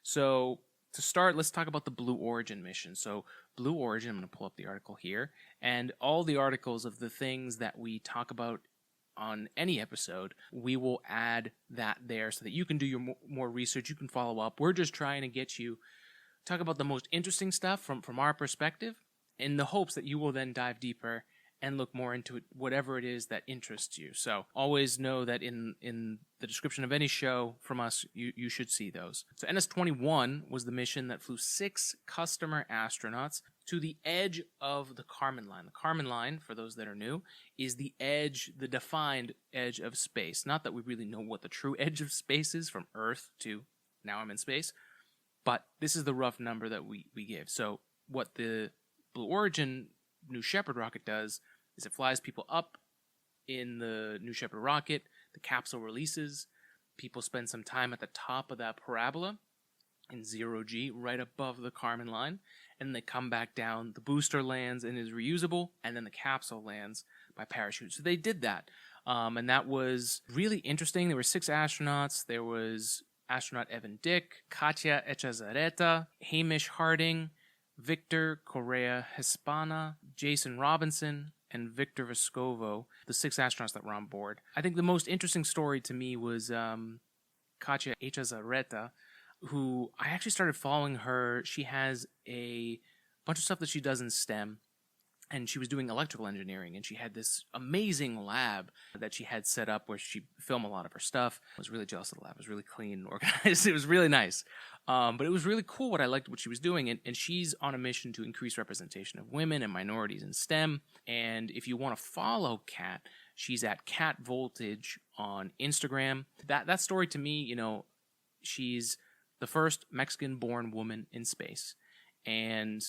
So to start, let's talk about the Blue Origin mission. So Blue Origin, I'm going to pull up the article here, and all the articles of the things that we talk about on any episode, we will add that there so that you can do your more research, you can follow up. We're just trying to get you talk about the most interesting stuff from our perspective in the hopes that you will then dive deeper and look more into it, whatever it is that interests you. So always know that in the description of any show from us, you should see those. So NS21 was the mission that flew 6 customer astronauts to the edge of the Karman line. The Karman line, for those that are new, is the edge, the defined edge of space. Not that we really know what the true edge of space is from Earth to now I'm in space, but this is the rough number that we give. So what the Blue Origin New Shepard rocket does is it flies people up in the New Shepard rocket, the capsule releases, people spend some time at the top of that parabola in 0G, right above the Karman line, and they come back down, the booster lands and is reusable, and then the capsule lands by parachute. So they did that, and that was really interesting. There were 6 astronauts. There was astronaut Evan Dick, Katya Echazaretta, Hamish Harding, Victor Correa Hispana, Jason Robinson, and Victor Vescovo, the 6 astronauts that were on board. I think the most interesting story to me was Katya Echazaretta, who I actually started following her. She has a bunch of stuff that she does in STEM, and she was doing electrical engineering, and she had this amazing lab that she had set up where she filmed a lot of her stuff. I was really jealous of the lab. It was really clean and organized. It was really nice. But it was really cool what I liked what she was doing, and she's on a mission to increase representation of women and minorities in STEM. And if you want to follow Kat, she's at Kat Voltage on Instagram. That story to me, you know, she's the first Mexican-born woman in space, and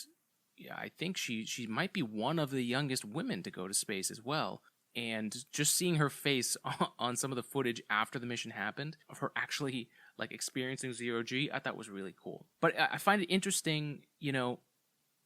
yeah, I think she might be one of the youngest women to go to space as well. And just seeing her face on some of the footage after the mission happened, of her actually like experiencing 0G, I thought was really cool. But I find it interesting, you know,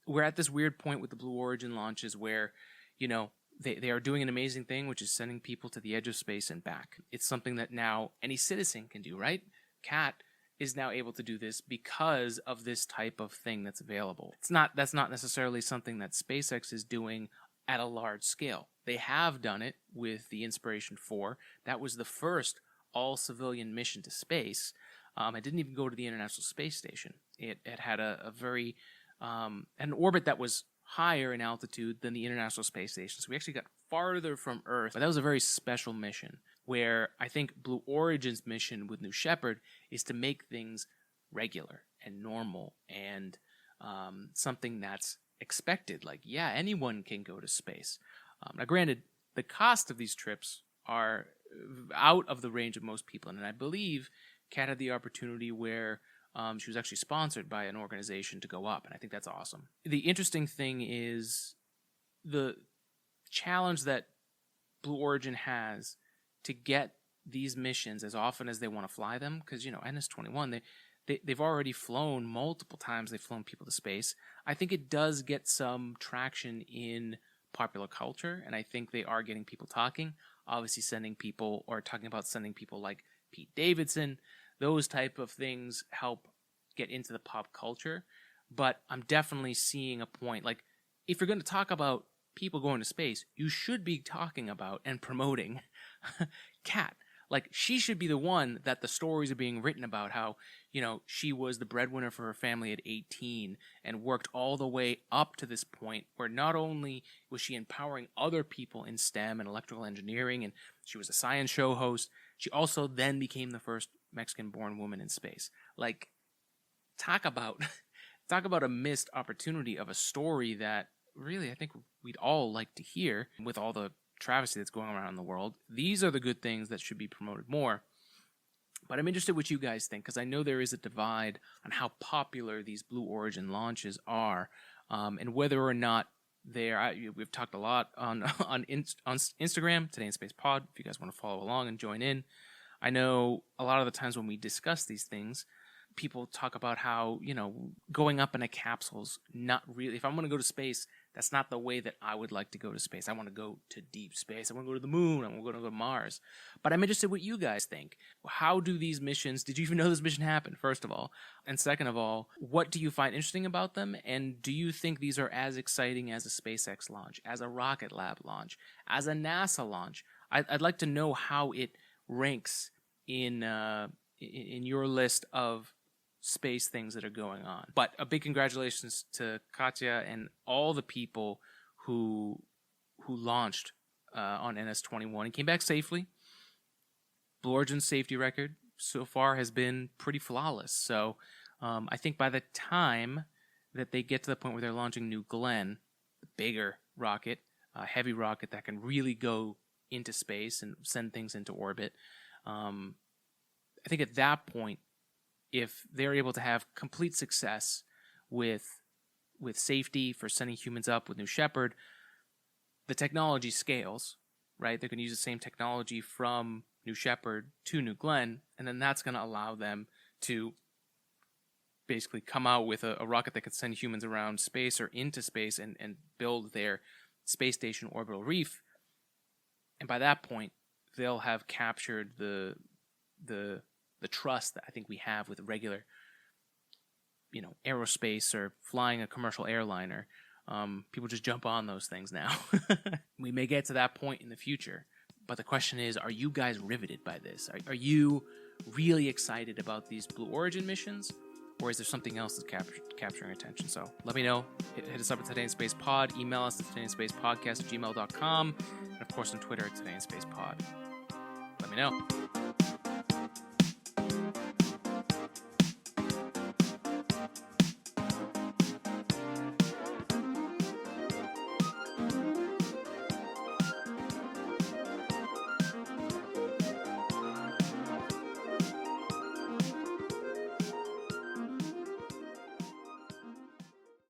we're at this weird point with the Blue Origin launches where, you know, they are doing an amazing thing, which is sending people to the edge of space and back. It's something that now any citizen can do, right? Kat is now able to do this because of this type of thing that's available. That's not necessarily something that SpaceX is doing at a large scale. They have done it with the Inspiration 4. That was the first all-civilian mission to space. It didn't even go to the International Space Station. It had a very an orbit that was higher in altitude than the International Space Station. So we actually got farther from Earth. But that was a very special mission, where I think Blue Origin's mission with New Shepard is to make things regular and normal and something that's expected. Like, yeah, anyone can go to space. Now, granted, the cost of these trips are out of the range of most people, and I believe Kat had the opportunity where she was actually sponsored by an organization to go up, and I think that's awesome. The interesting thing is the challenge that Blue Origin has to get these missions as often as they want to fly them, because, you know, NS21, they've already flown multiple times. They've flown people to space. I think it does get some traction in popular culture, and I think they are getting people talking. Obviously, talking about sending people like Pete Davidson, those type of things help get into the pop culture. But I'm definitely seeing a point. Like, if you're going to talk about people going to space, you should be talking about and promoting Kat. Like, she should be the one that the stories are being written about, how, you know, she was the breadwinner for her family at 18 and worked all the way up to this point where not only was she empowering other people in STEM and electrical engineering, and she was a science show host, she also then became the first Mexican-born woman in space. Like, talk about a missed opportunity of a story that really I think we'd all like to hear with all the travesty that's going around in the world. These are the good things that should be promoted more. But I'm interested what you guys think, because I know there is a divide on how popular these Blue Origin launches are, and whether or not we've talked a lot on Instagram, Today in Space Pod, if you guys want to follow along and join in. I know a lot of the times when we discuss these things, people talk about how, you know, going up in a capsule's not really, if I'm going to go to space, That's not the way that I would like to go to space. I want to go to deep space. I want to go to the moon. I want to go to Mars. But I'm interested what you guys think. How do these missions, did you even know this mission happened, first of all? And second of all, what do you find interesting about them? And do you think these are as exciting as a SpaceX launch, as a Rocketlab launch, as a NASA launch? I'd like to know how it ranks in your list of space things that are going on. But a big congratulations to Katya and all the people who launched on NS21 and came back safely. Blue Origin's safety record so far has been pretty flawless. So I think by the time that they get to the point where they're launching New Glenn, the bigger rocket, a heavy rocket that can really go into space and send things into orbit, I think at that point, if they're able to have complete success with safety for sending humans up with New Shepard, the technology scales, right? They're going to use the same technology from New Shepard to New Glenn, and then that's going to allow them to basically come out with a rocket that can send humans around space or into space and build their space station orbital reef. And by that point, they'll have captured the trust that I think we have with regular, aerospace or flying a commercial airliner. People just jump on those things now. We may get to that point in the future, but the question is, are you guys riveted by this? Are you really excited about these Blue Origin missions, or is there something else that's capturing attention? So let me know. Hit us up at Today in Space Pod. Email us at todayinspacepodcast@gmail.com, and of course on Twitter at Today in Space Pod. Let me know.